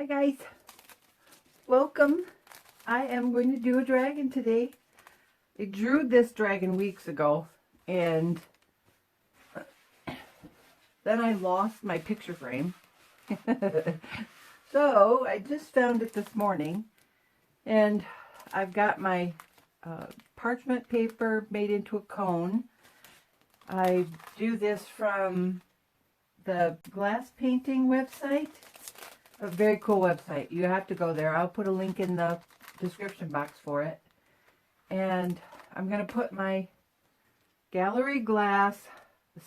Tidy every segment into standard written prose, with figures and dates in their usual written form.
Hi guys, welcome. I am going to do a dragon today. I drew this dragon weeks ago and then I lost my picture frame. So I just found it this morning and I've got my parchment paper made into a cone. I do this from the glass painting website. A very cool website. You have to go there. I'll put a link in the description box for it. And I'm going to put my gallery glass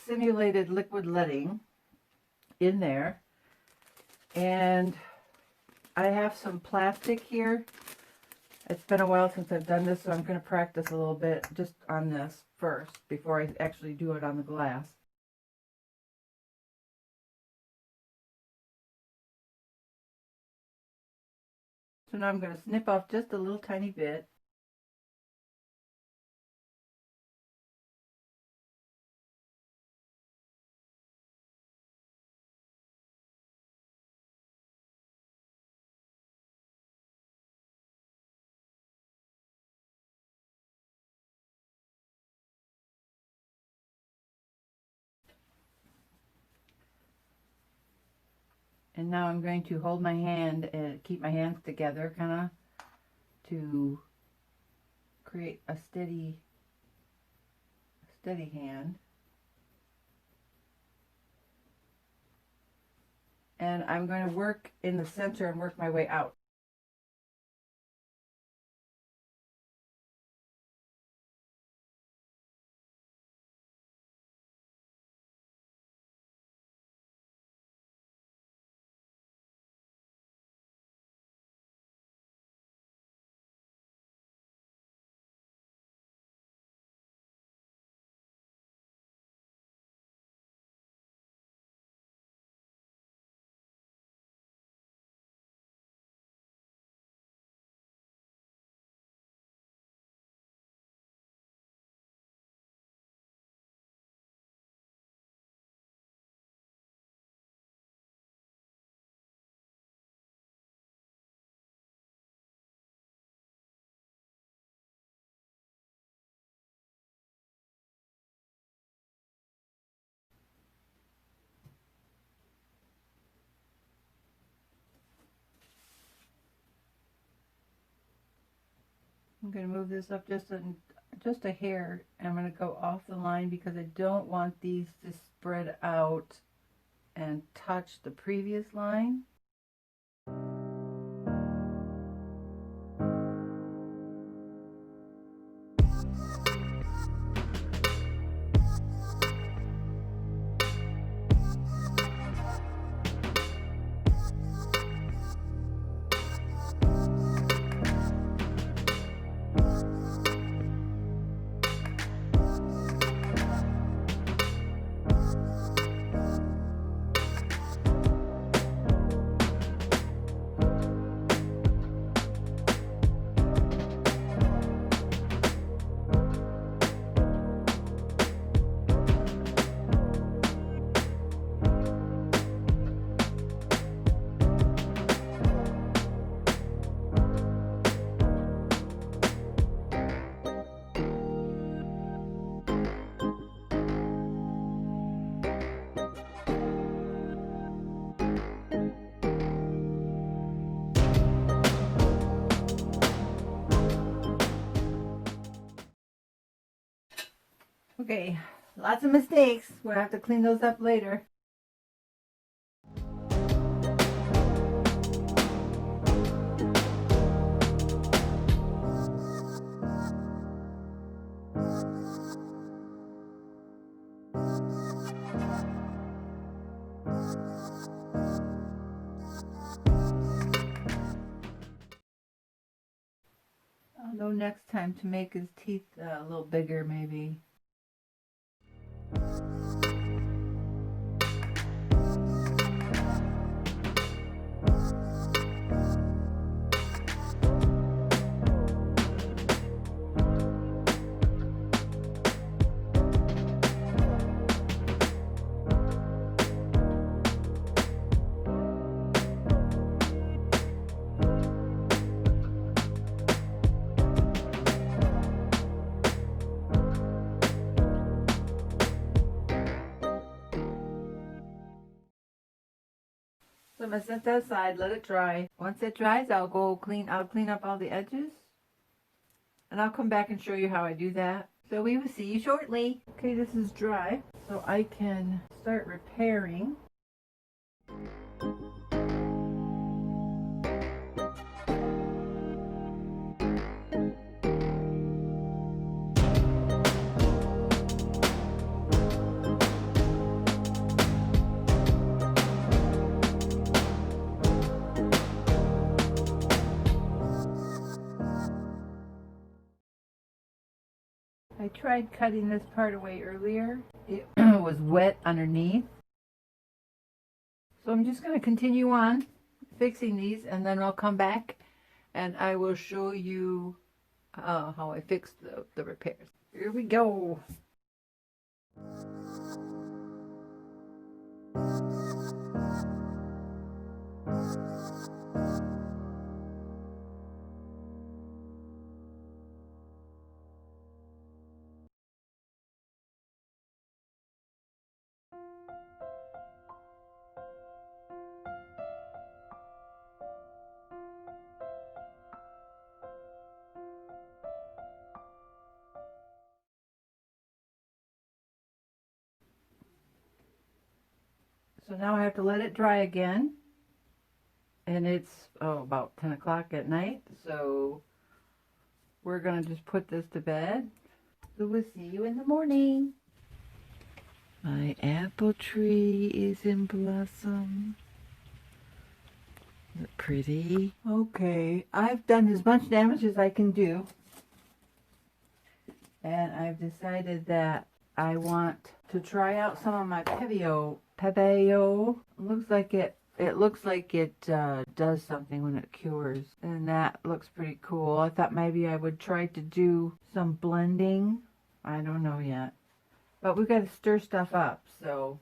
simulated liquid letting in there. And I have some plastic here. It's been a while since I've done this, so I'm going to practice a little bit just on this first before I actually do it on the glass. So now I'm going to snip off just a little tiny bit. And now I'm going to hold my hand and keep my hands together kind of to create a steady hand. And I'm going to work in the center and work my way out. I'm going to move this up just a hair, and I'm going to go off the line because I don't want these to spread out and touch the previous line. Okay, lots of mistakes. We'll have to clean those up later. I'll know next time to make his teeth a little bigger, maybe. I'm gonna set that aside, let it dry. Once it dries, I'll clean up all the edges. And I'll come back and show you how I do that. So we will see you shortly. Okay, this is dry, so I can start repairing. I tried cutting this part away earlier. It was wet underneath. So I'm just going to continue on fixing these, and then I'll come back and I will show you how I fixed the repairs. Here we go. So now I have to let it dry again. And it's about 10 o'clock at night. So we're going to just put this to bed. So we'll see you in the morning. My apple tree is in blossom. Isn't it pretty? Okay, I've done as much damage as I can do. And I've decided that I want to try out some of my Pebeo. It looks like it does something when it cures, and that looks pretty cool. I thought maybe I would try to do some blending. I don't know yet, but we've got to stir stuff up, so.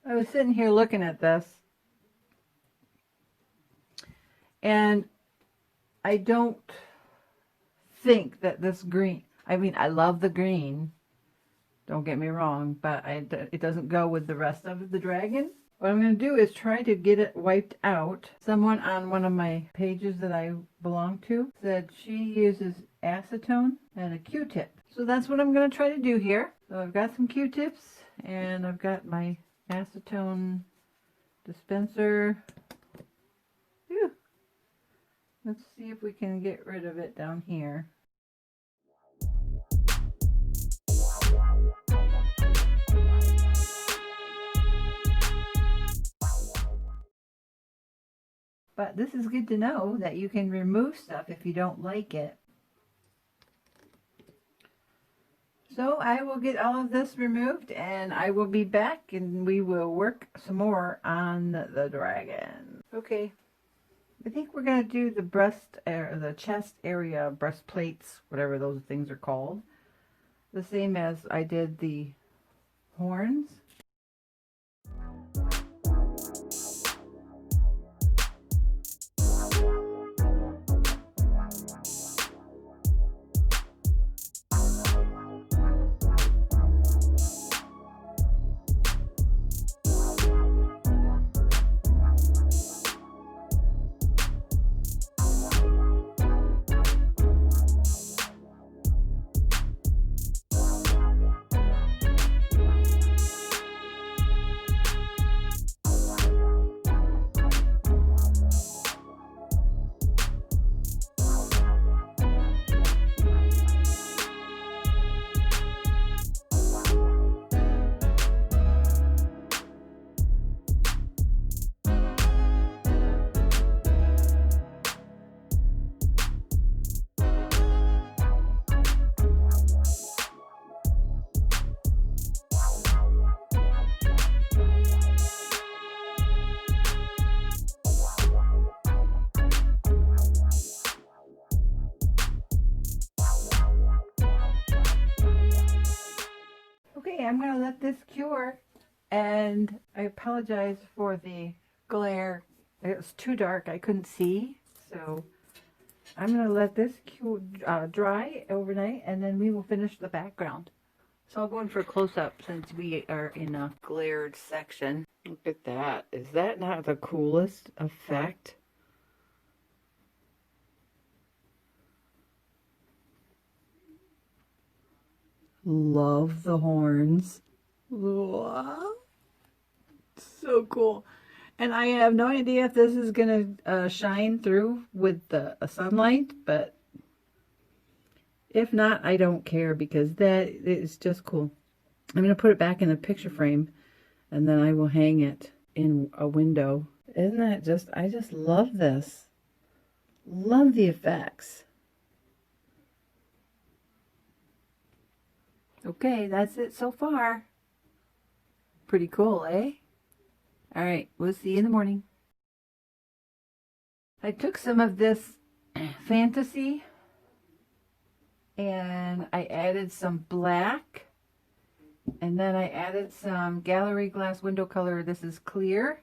I was sitting here looking at this, and I don't think that this green, I mean, I love the green, don't get me wrong, but it doesn't go with the rest of the dragon. What I'm going to do is try to get it wiped out. Someone on one of my pages that I belong to said she uses acetone and a Q-tip. So that's what I'm going to try to do here. So I've got some Q-tips, and I've got my acetone dispenser. Whew. Let's see if we can get rid of it down here. But this is good to know that you can remove stuff if you don't like it. So I will get all of this removed and I will be back and we will work some more on the dragon. Okay, I think we're going to do the the chest area, breastplates, whatever those things are called. The same as I did the horns. Okay, I'm going to let this cure, and I apologize for the glare. It was too dark, I couldn't see, so I'm going to let this dry overnight, and then we will finish the background. So I'll go in for a close-up since we are in a glared section. Look at that. Is that not the coolest effect? Love the horns. Wow. So cool. And I have no idea if this is going to shine through with the sunlight, but if not, I don't care because that is just cool. I'm going to put it back in a picture frame and then I will hang it in a window. Isn't that just, I just love this. Love the effects. Okay, that's it so far. Pretty cool, eh? All right, we'll see you in the morning. I took some of this fantasy and I added some black, and then I added some gallery glass window color. This is clear,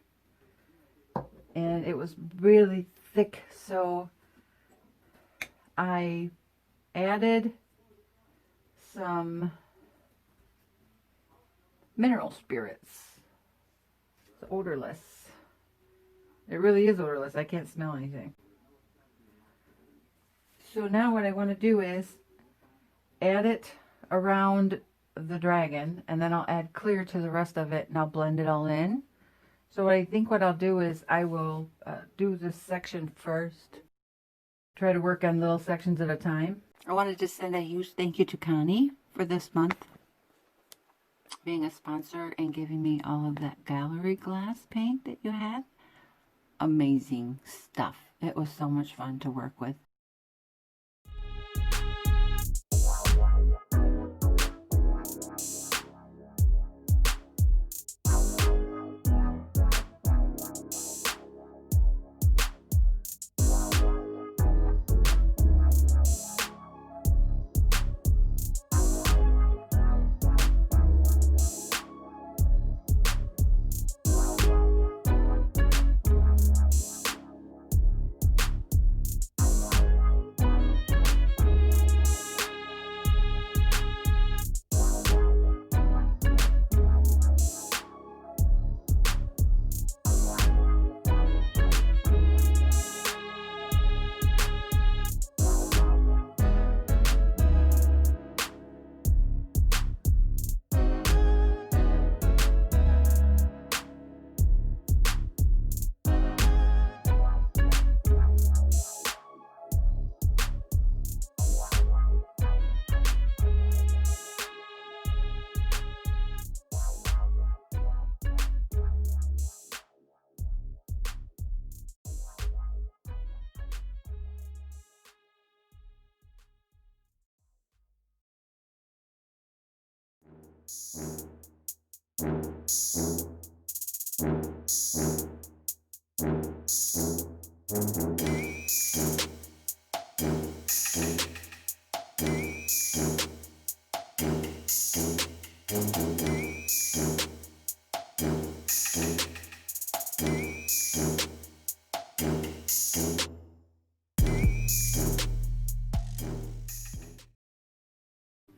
and it was really thick, so I added some mineral spirits. It's odorless. It really is odorless. I can't smell anything. So now what I want to do is add it around the dragon, and then I'll add clear to the rest of it, and I'll blend it all in. So I think what I'll do is I will do this section first. Try to work on little sections at a time. I wanted to send a huge thank you to Connie for this month being a sponsor and giving me all of that gallery glass paint that you had. Amazing stuff. It was so much fun to work with.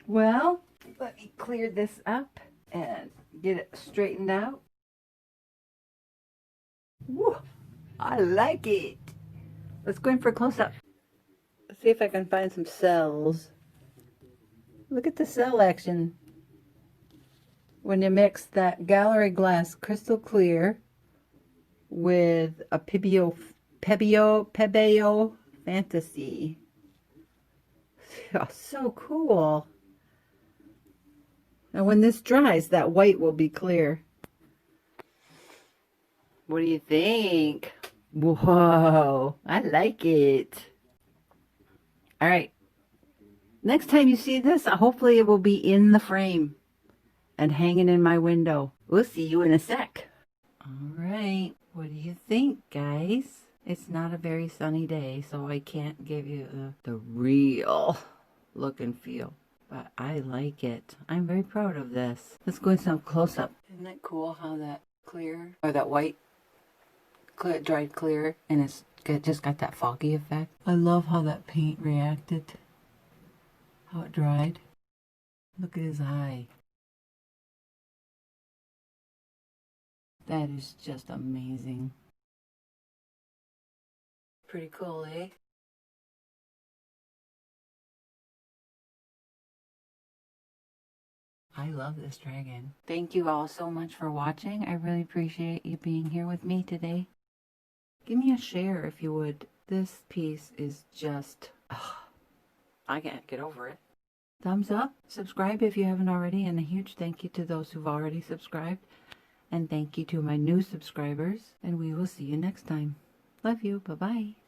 Well, let me clear this up and get it straightened out. Woo, I like it. Let's go in for a close-up. Let's see if I can find some cells. Look at the cell action. When you mix that gallery glass crystal clear with a Pebeo Fantasy. Oh, so cool. Now when this dries, that white will be clear. What do you think? Whoa, I like it. All right. Next time you see this, hopefully it will be in the frame and hanging in my window. We'll see you in a sec. All right. What do you think, guys? It's not a very sunny day, so I can't give you the real look and feel. But I like it. I'm very proud of this. Let's go in some close-up. Isn't that cool how that clear, or that white dried clear, and it's just got that foggy effect? I love how that paint reacted. How it dried. Look at his eye. That is just amazing. Pretty cool, eh? I love this dragon. Thank you all so much for watching. I really appreciate you being here with me today. Give me a share if you would. This piece is just... I can't get over it. Thumbs up, subscribe if you haven't already, and a huge thank you to those who've already subscribed. And thank you to my new subscribers, and we will see you next time. Love you. Bye-bye.